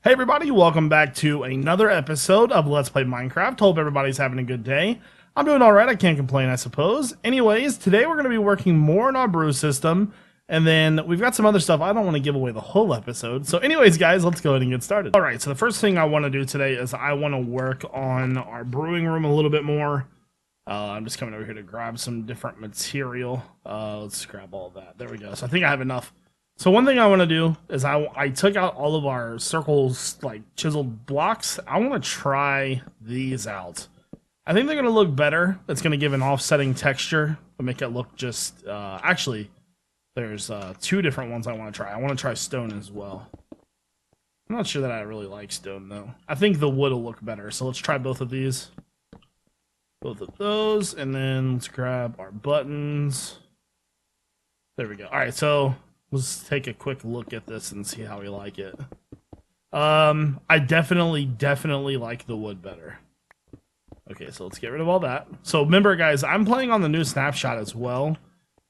Hey everybody, welcome back to another episode of Let's Play Minecraft. Hope everybody's having a good day. I'm doing alright, I can't complain, I suppose. Anyways, today we're going to be working more on our brew system, and then we've got some other stuff. I don't want to give away the whole episode. So anyways, guys, let's go ahead and get started. Alright, so the first thing I want to do today is I want to work on our brewing room a little bit more. I'm just coming over here to grab some different material. Let's grab all that. There we go. So I think I have enough. So one thing I want to do is I took out all of our circles, like chiseled blocks. I want to try these out. I think they're going to look better. It's going to give an offsetting texture to make it look just... actually, there's two different ones I want to try. I want to try stone as well. I'm not sure that I really like stone, though. I think the wood will look better. So let's try both of these. Both of those. And then let's grab our buttons. There we go. All right, so... let's take a quick look at this and see how we like it. I definitely like the wood better. Okay, so let's get rid of all that. So remember, guys, I'm playing on the new snapshot as well.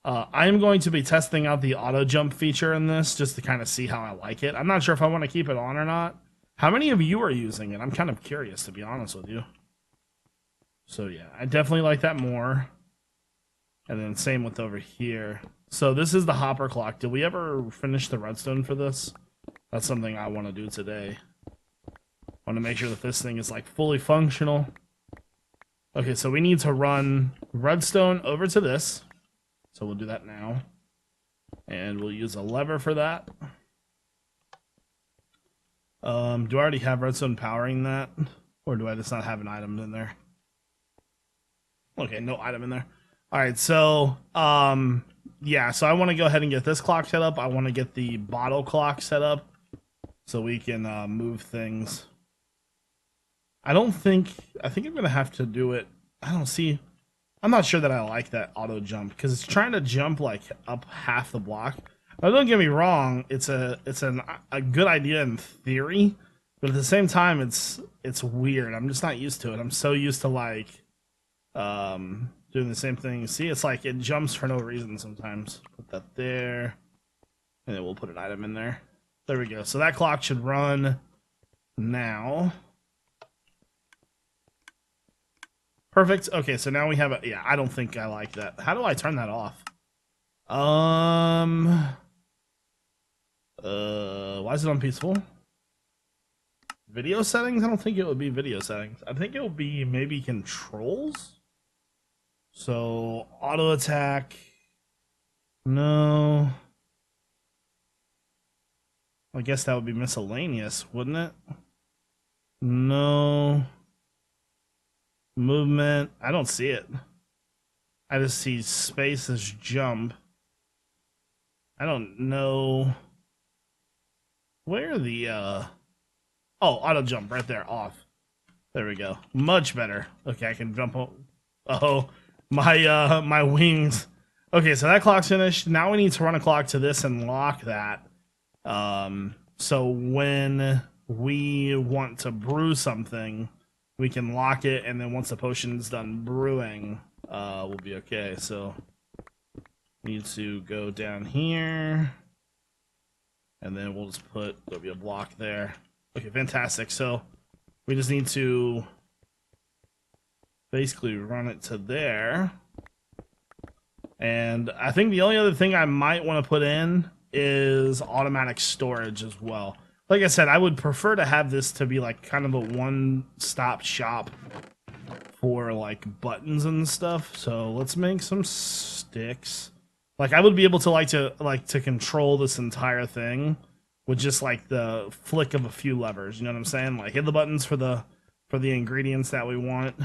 I'm going to be testing out the auto jump feature in this just to kind of see how I like it. I'm not sure if I want to keep it on or not. How many of you are using it? I'm kind of curious, to be honest with you. So yeah, I definitely like that more. And then same with over here. So this is the hopper clock. Did we ever finish the redstone for this? That's something I want to do today. I want to make sure that this thing is like fully functional. Okay, so we need to run redstone over to this. So we'll do that now. And we'll use a lever for that. Do I already have redstone powering that? Or do I just not have an item in there? Okay, no item in there. Alright, so, yeah, so I want to go ahead and get this clock set up. I want to get the bottle clock set up so we can move things. I think I'm going to have to do it. I'm not sure that I like that auto jump because it's trying to jump like up half the block. Now, don't get me wrong, it's a good idea in theory, but at the same time it's weird. I'm just not used to it. I'm so used to like doing the same thing. See, it's like it jumps for no reason sometimes. Put that there. And then we'll put an item in there. There we go. So that clock should run now. Perfect. Okay, so now we have a... yeah, I don't think I like that. How do I turn that off? Why is it on peaceful? Video settings? I don't think it would be video settings. I think it would be maybe controls? So, auto attack, no. I guess that would be miscellaneous, wouldn't it? No. Movement, I don't see it. I just see space as jump. I don't know. Where the, oh, auto jump right there, off. There we go. Much better. Okay, I can jump. Oh. My wings. Okay, so that clock's finished. Now we need to run a clock to this and lock that. So when we want to brew something, we can lock it, and then once the potion's done brewing, we'll be okay. So need to go down here, and then we'll just there'll be a block there. Okay, fantastic. So we just need to basically run it to there. And I think the only other thing I might want to put in is automatic storage as well. Like I said, I would prefer to have this to be like kind of a one-stop shop for like buttons and stuff. So let's make some sticks. Like I would be able to like to control this entire thing with just like the flick of a few levers. You know what I'm saying? Like hit the buttons for the ingredients that we want.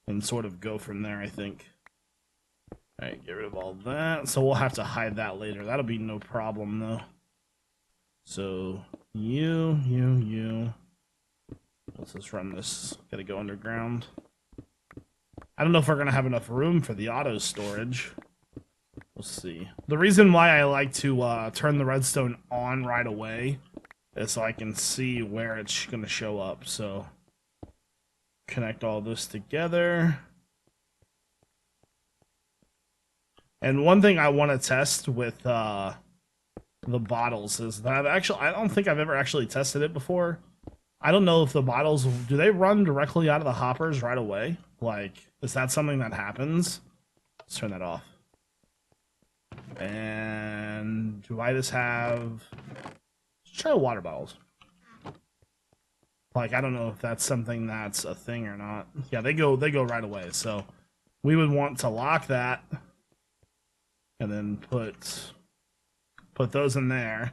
And sort of go from there, I think. Alright, get rid of all that. So we'll have to hide that later. That'll be no problem, though. So, you. Let's just run this. Gotta go underground. I don't know if we're gonna have enough room for the auto storage. We'll see. The reason why I like to turn the redstone on right away is so I can see where it's gonna show up, so... connect all this together. And one thing I want to test with the bottles is that actually I don't think I've ever actually tested it before. I don't know if the bottles, do they run directly out of the hoppers right away? Like, is that something that happens? Let's turn that off. And do I just have, let's try water bottles. Like, I don't know if that's something that's a thing or not. Yeah, they go right away. So we would want to lock that and then put those in there.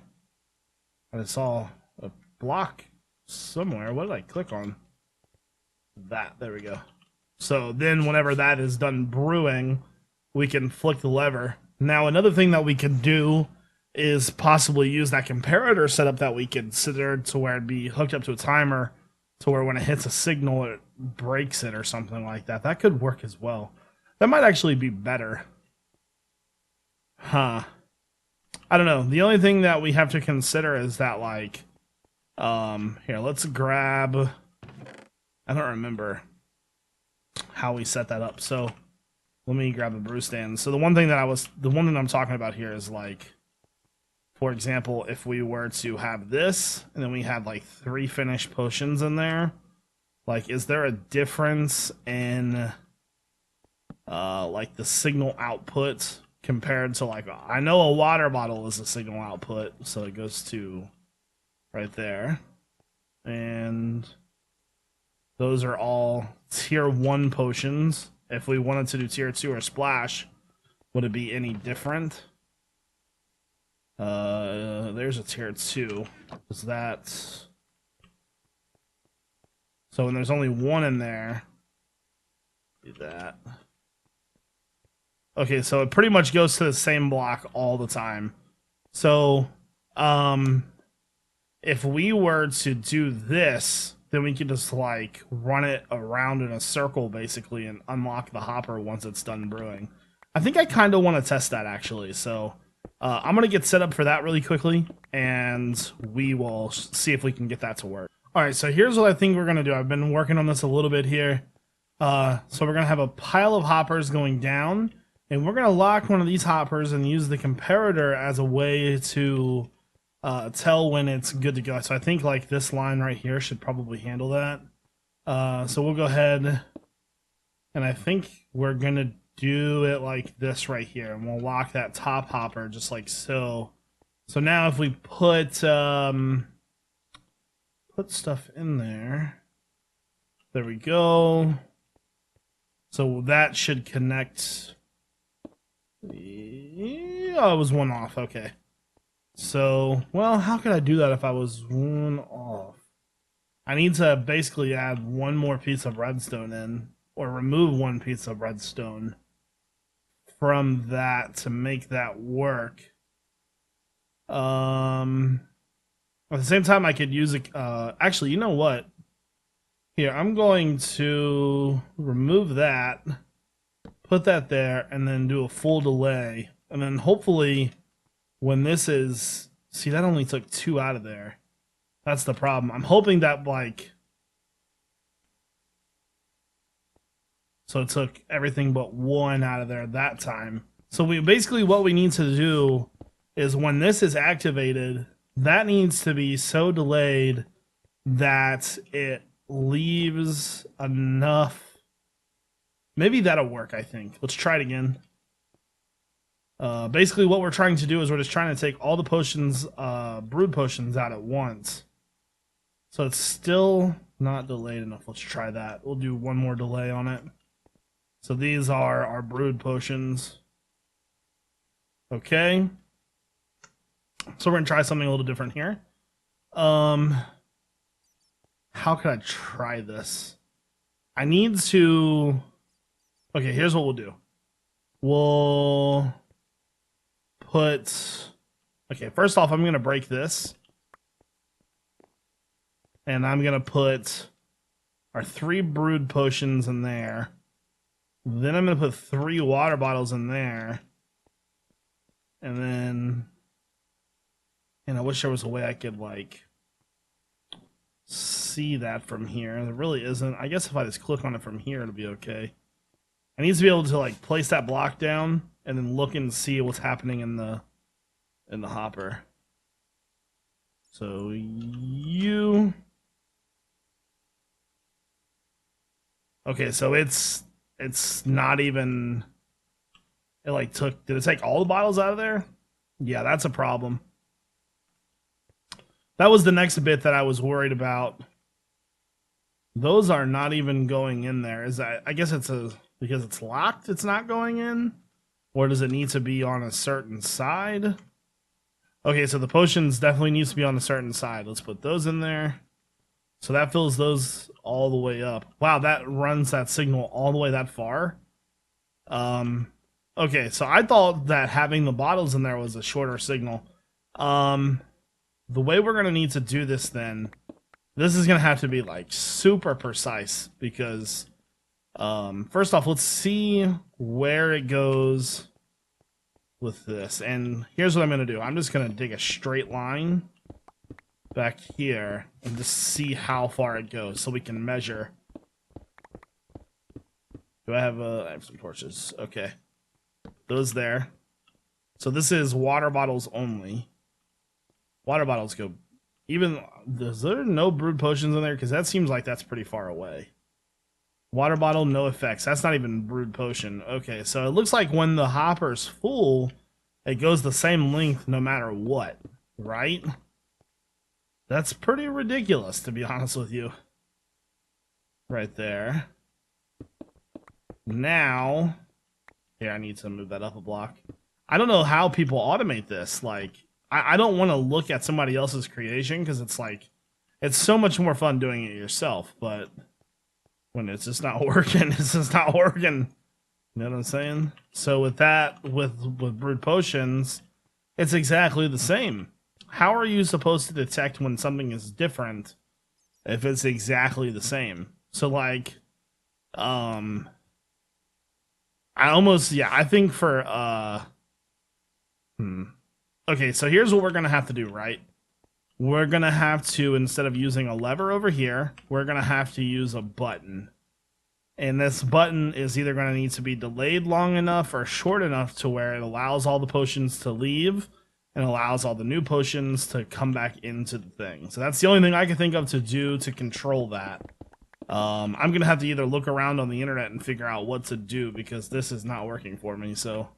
I saw a block somewhere. What did I click on? That. There we go. So then whenever that is done brewing, we can flick the lever. Now, another thing that we could do is possibly use that comparator setup that we considered to where it'd be hooked up to a timer to where when it hits a signal, it breaks it or something like that. That could work as well. That might actually be better. Huh. I don't know. The only thing that we have to consider is that, like, here, let's grab, I don't remember how we set that up. So let me grab a brew stand. So the one thing I'm talking about here is, like, for example, if we were to have this and then we had like 3 finished potions in there, like, is there a difference in like the signal output compared to, like, I know a water bottle is a signal output, so it goes to right there. And those are all tier 1 potions. If we wanted to do tier 2 or splash, would it be any different? There's a tier 2. Is that... So when there's only 1 in there, do that. Okay, so it pretty much goes to the same block all the time. So, if we were to do this, then we could just, like, run it around in a circle, basically, and unlock the hopper once it's done brewing. I think I kind of want to test that, actually, so I'm going to get set up for that really quickly, and we will see if we can get that to work. Alright, so here's what I think we're going to do. I've been working on this a little bit here. So we're going to have a pile of hoppers going down, and we're going to lock one of these hoppers and use the comparator as a way to tell when it's good to go. So I think, like, this line right here should probably handle that. So we'll go ahead, and I think we're going to do it like this right here, and we'll lock that top hopper just like so. So now if we put stuff in there, there we go. So that should connect. Oh, it was 1 off. Okay. So, well, how could I do that if I was 1 off? I need to basically add 1 more piece of redstone in, or remove 1 piece of redstone from that to make that work. At the same time, I could use a... actually, you know what? Here, I'm going to remove that, put that there, and then do a full delay. And then hopefully, when this is... See, that only took 2 out of there. That's the problem. I'm hoping that, like... So it took everything but 1 out of there that time. So we basically, what we need to do is when this is activated, that needs to be so delayed that it leaves enough. Maybe that'll work, I think. Let's try it again. Basically, what we're trying to do is we're just trying to take all the potions, brewed potions out at once. So it's still not delayed enough. Let's try that. We'll do 1 more delay on it. So these are our brewed potions. Okay. So we're going to try something a little different here. How could I try this? I need to... Okay, here's what we'll do. We'll put... Okay, first off, I'm going to break this. And I'm going to put our 3 brewed potions in there. Then I'm going to put 3 water bottles in there. And then... And I wish there was a way I could, like, see that from here. There really isn't. I guess if I just click on it from here, it'll be okay. I need to be able to, like, place that block down and then look and see what's happening in the hopper. So you... Okay, so it's not even... It like took... Did it take all the bottles out of there? Yeah, that's a problem. That was the next bit that I was worried about. Those are not even going in there. Is that... I guess it's because it's locked, it's not going in? Or does it need to be on a certain side? Okay, so the potions definitely needs to be on a certain side. Let's put those in there. So that fills those all the way up. Wow, that runs that signal all the way that far. Okay, so I thought that having the bottles in there was a shorter signal. The way we're going to need to do this then, this is going to have to be like super precise because first off, let's see where it goes with this. And here's what I'm going to do. I'm just going to dig a straight line back here and just see how far it goes so we can measure. Do I have some torches? Okay. Those there. So this is water bottles only. Water bottles go... Even... Is there no brewed potions in there? Because that seems like that's pretty far away. Water bottle, no effects. That's not even brewed potion. Okay, so it looks like when the hopper's full, it goes the same length no matter what. Right? That's pretty ridiculous, to be honest with you. Right there. Now... Here, I need to move that up a block. I don't know how people automate this. Like, I don't want to look at somebody else's creation, because it's like... It's so much more fun doing it yourself, but... When it's just not working, it's just not working. You know what I'm saying? So with that, with brewed potions, it's exactly the same. How are you supposed to detect when something is different if it's exactly the same? So like, I think for, Okay, so here's what we're gonna have to do, right? We're gonna have to, instead of using a lever over here, we're gonna have to use a button. And this button is either gonna need to be delayed long enough or short enough to where it allows all the potions to leave and allows all the new potions to come back into the thing. So that's the only thing I can think of to do to control that. I'm going to have to either look around on the internet and figure out what to do because this is not working for me. So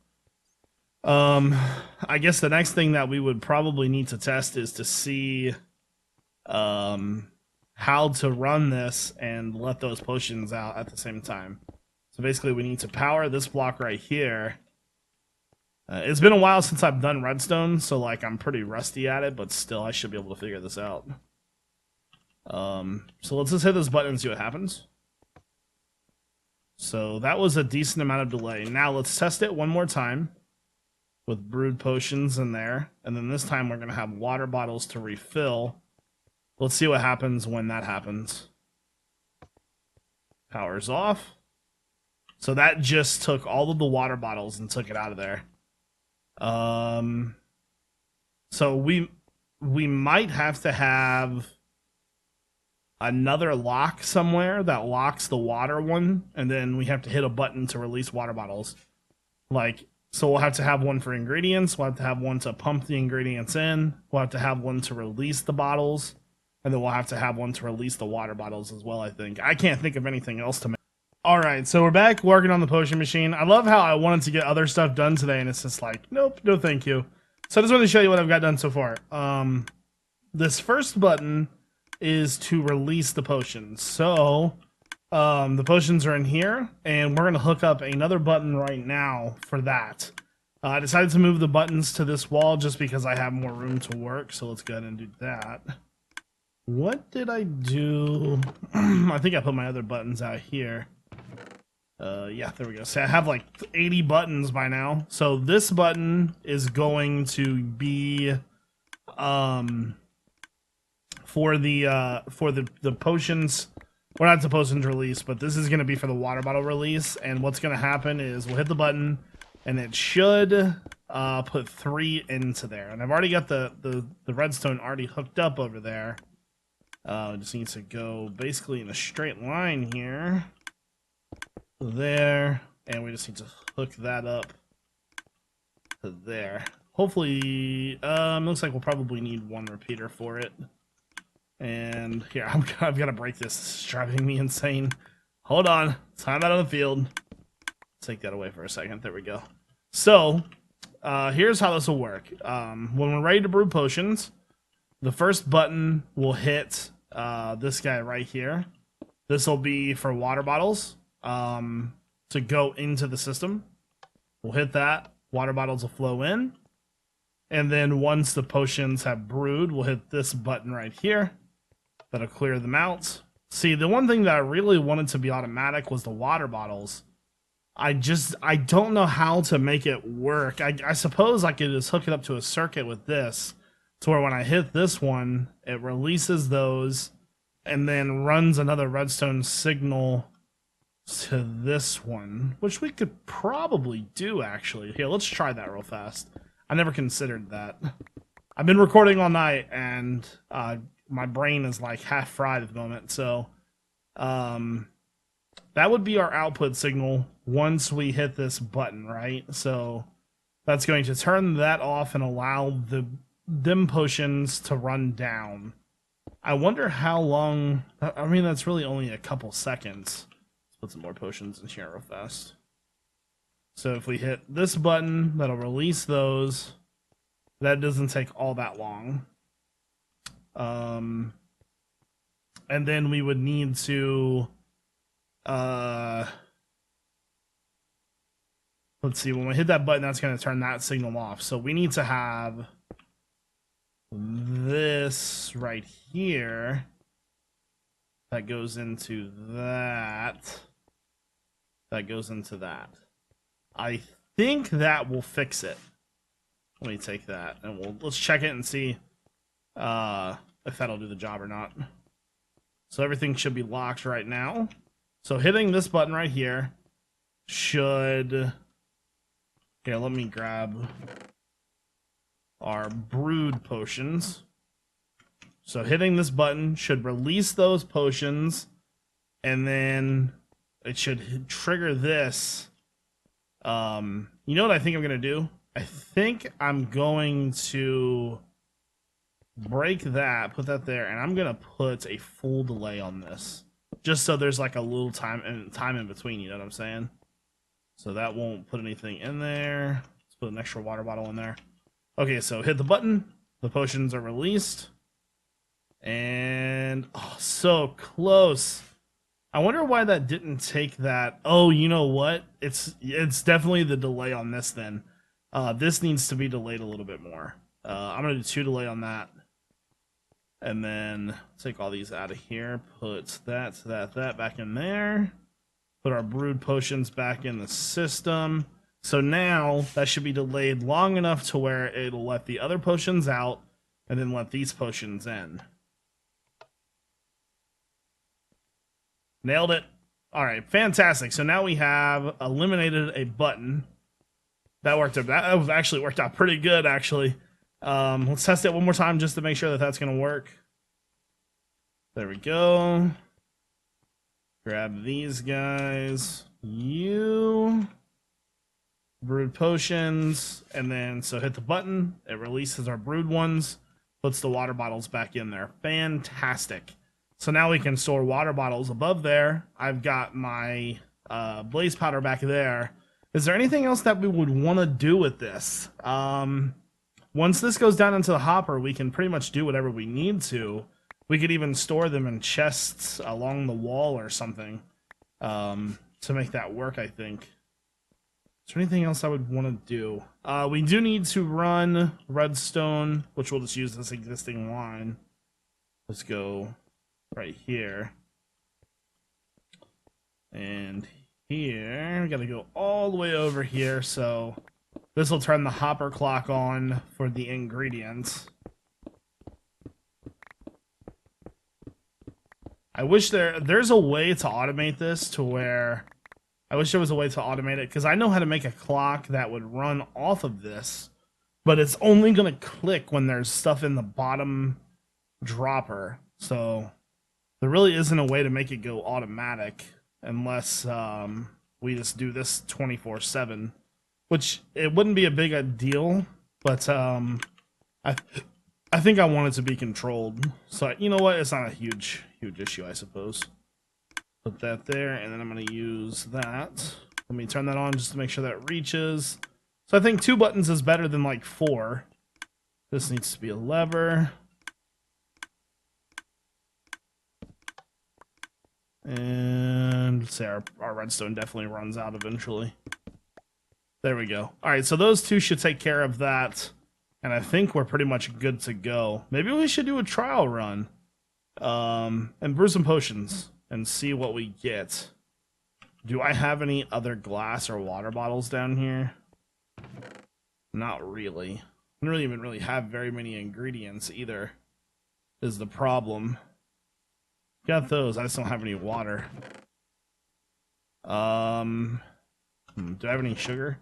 I guess the next thing that we would probably need to test is to see how to run this and let those potions out at the same time. So basically we need to power this block right here. It's been a while since I've done redstone, so like I'm pretty rusty at it, but still I should be able to figure this out. So let's just hit this button and see what happens. So that was a decent amount of delay. Now let's test it one more time with brewed potions in there, and then this time we're going to have water bottles to refill. Let's see what happens when that happens. Power's off. So that just took all of the water bottles and took it out of there. So we might have to have another lock somewhere that locks the water one, and then we have to hit a button to release water bottles. Like, so we'll have to have one for ingredients, we'll have to have one to pump the ingredients in, we'll have to have one to release the bottles, and then we'll have to have one to release the water bottles as well, I think. I can't think of anything else to make. Alright, so we're back working on the potion machine. I love how I wanted to get other stuff done today, and it's just like, nope, no thank you. So I just wanted to show you what I've got done so far. This first button is to release the potions. So, the potions are in here, and we're going to hook up another button right now for that. I decided to move the buttons to this wall just because I have more room to work, so let's go ahead and do that. What did I do? I think I put my other buttons out here. Yeah, there we go. So I have like 80 buttons by now. So this button is going to be for the potions, or not the potions release, but this is going to be for the water bottle release. And what's going to happen is we'll hit the button and it should put 3 into there. And I've already got the redstone already hooked up over there. It just needs to go basically in a straight line here. There, and we just need to hook that up to there. hopefully, looks like we'll probably need one repeater for it. And here, I've got to break this. This is driving me insane. Hold on. Time out on the field. Take that away for a second. There we go. So, here's how this will work. When we're ready to brew potions, the first button will hit this guy right here. This will be for water bottles to go into the system. We'll hit that. Water bottles will flow in. And then once the potions have brewed, we'll hit this button right here. That'll clear them out. See, the one thing that I really wanted to be automatic was the water bottles. I don't know how to make it work. I suppose I could just hook it up to a circuit with this, to where when I hit this one, it releases those and then runs another redstone signal to this one, which we could probably do, actually. Here, let's try that real fast. I never considered that. I've been recording all night, and my brain is like half fried at the moment, so that would be our output signal once we hit this button, right? So that's going to turn that off and allow them potions to run down. I wonder how long. I mean, that's really only a couple seconds. Let's put some more potions in here real fast. So if we hit this button, that'll release those. That doesn't take all that long. And then we would need to let's see, when we hit that button, that's going to turn that signal off. So we need to have this right here that goes into that. That goes into that. I think that will fix it. Let me take that and let's check it and see if that'll do the job or not. So everything should be locked right now. So hitting this button right here should... Here, let me grab our brewed potions. So hitting this button should release those potions, and then it should trigger this. You know what I think I'm going to do? I think I'm going to break that, put that there, and I'm going to put a full delay on this. Just so there's like a little time in between, you know what I'm saying? So that won't put anything in there. Let's put an extra water bottle in there. Okay, so hit the button. The potions are released. And, oh, so close. I wonder why that didn't take that. Oh, you know what? It's definitely the delay on this then. This needs to be delayed a little bit more. I'm going to do 2 delay on that. And then take all these out of here. Put that back in there. Put our brewed potions back in the system. So now that should be delayed long enough to where it'll let the other potions out and then let these potions in. Nailed it. All right, fantastic. So now we have eliminated a button. That actually worked out pretty good, actually. Let's test it one more time just to make sure that that's going to work. There we go. Grab these guys. You. Brewed potions. And then, so hit the button. It releases our brewed ones. Puts the water bottles back in there. Fantastic. So now we can store water bottles above there. I've got my blaze powder back there. Is there anything else that we would want to do with this? Once this goes down into the hopper, we can pretty much do whatever we need to. We could even store them in chests along the wall or something to make that work, I think. Is there anything else I would want to do? We do need to run redstone, which we'll just use this existing line. Let's go right here. And here, we got to go all the way over here, so this will turn the hopper clock on for the ingredients. I wish there's a way to automate this to where... I wish there was a way to automate it, because I know how to make a clock that would run off of this, but it's only going to click when there's stuff in the bottom dropper. So there really isn't a way to make it go automatic unless we just do this 24/7, which it wouldn't be a big a deal But I I think I want it to be controlled. So you know what? It's not a huge issue, I suppose. Put that there, and then I'm going to use that. Let me turn that on just to make sure that reaches. So I think 2 buttons is better than like 4. This needs to be a lever. And let's say our redstone definitely runs out eventually. There we go. All right, so those 2 should take care of that. And I think we're pretty much good to go. Maybe we should do a trial run. And brew some potions and see what we get. Do I have any other glass or water bottles down here? Not really. I don't even really have very many ingredients either, is the problem. Got those, I just don't have any water. Do I have any sugar?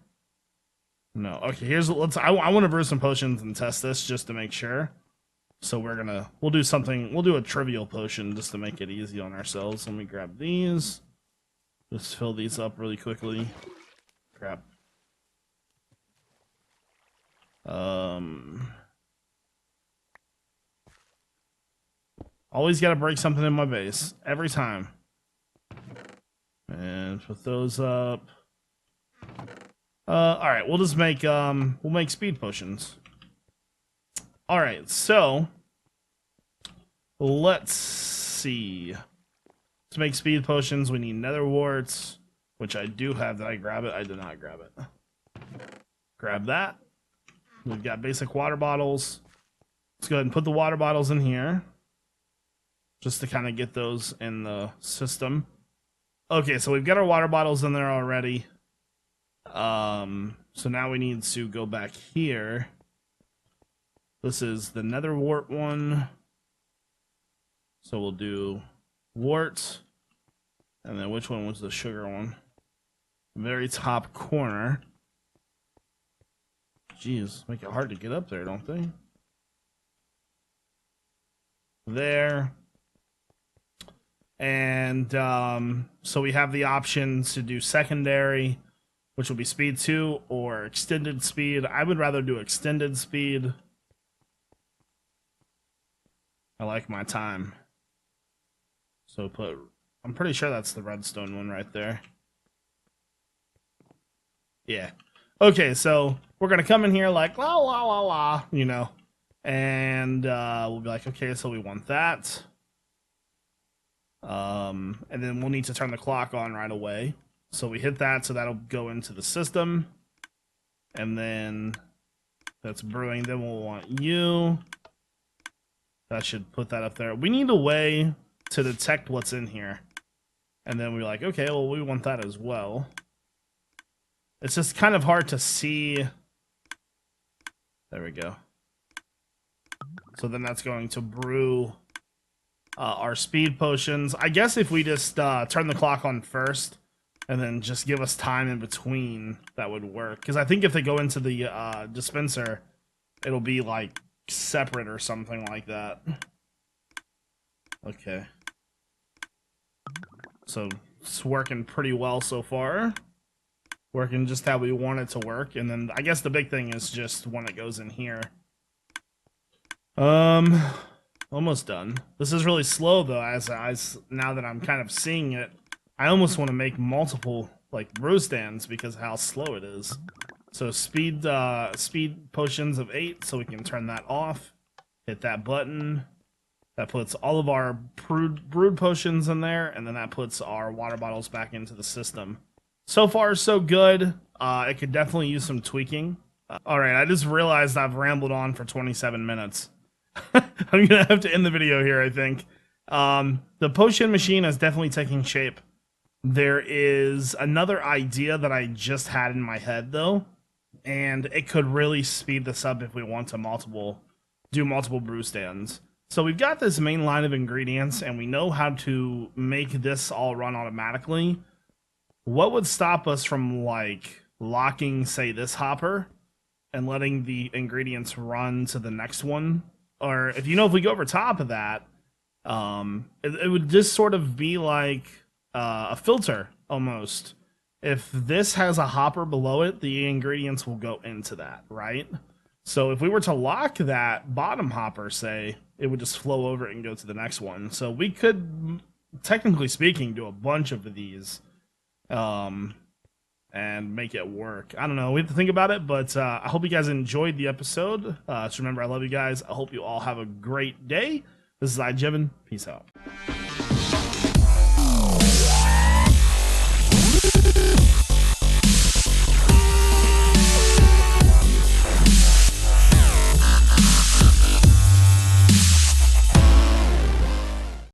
No. Okay, I want to brew some potions and test this just to make sure. So we'll do a trivial potion just to make it easy on ourselves. Let me grab these. Just fill these up really quickly. Crap. Always gotta break something in my base. Every time. And put those up. Alright, we'll just make, we'll make speed potions. Alright, so let's see. To make speed potions, we need nether warts, which I do have. Did I grab it? I did not grab it. Grab that. We've got basic water bottles. Let's go ahead and put the water bottles in here, just to kind of get those in the system. Okay, so we've got our water bottles in there already. So now we need to go back here. This is the nether wart one. So we'll do wart. And then which one was the sugar one? Very top corner. Jeez, make it hard to get up there, don't they? There. And so we have the option to do secondary, which will be speed 2, or extended speed. I would rather do extended speed. I like my time. So I'm pretty sure that's the redstone one right there. Yeah. Okay, so we're going to come in here like, la, la, la, la, you know. And we'll be like, okay, so we want that. And then we'll need to turn the clock on right away. So we hit that, so that'll go into the system. And then that's brewing. Then we'll want you. That should put that up there. We need a way to detect what's in here. And then we're like, okay, well, we want that as well. It's just kind of hard to see. There we go. So then that's going to brew our speed potions. I guess if we just turn the clock on first and then just give us time in between, that would work. Because I think if they go into the dispenser, it'll be like separate or something like that. Okay. So it's working pretty well so far. Working just how we want it to work. And then I guess the big thing is just when it goes in here. Almost done. This is really slow though, as now that I'm kind of seeing it. I almost want to make multiple like brew stands because of how slow it is. So speed potions of 8, so we can turn that off. Hit that button. That puts all of our brewed potions in there, and then that puts our water bottles back into the system. So far, so good. It could definitely use some tweaking. Alright, I just realized I've rambled on for 27 minutes. I'm gonna have to end the video here, I think. The potion machine is definitely taking shape. There is another idea that I just had in my head, though, and it could really speed this up if we want to do multiple brew stands. So we've got this main line of ingredients, and we know how to make this all run automatically. What would stop us from, like, locking, say, this hopper and letting the ingredients run to the next one? Or if we go over top of that, it would just sort of be like a filter almost. If this has a hopper below it, the ingredients will go into that, right? So if we were to lock that bottom hopper, say, it would just flow over it and go to the next one. So we could, technically speaking, do a bunch of these and make it work. I don't know. We have to think about it, but I hope you guys enjoyed the episode. Just remember, I love you guys. I hope you all have a great day. This is iJevin. Peace out.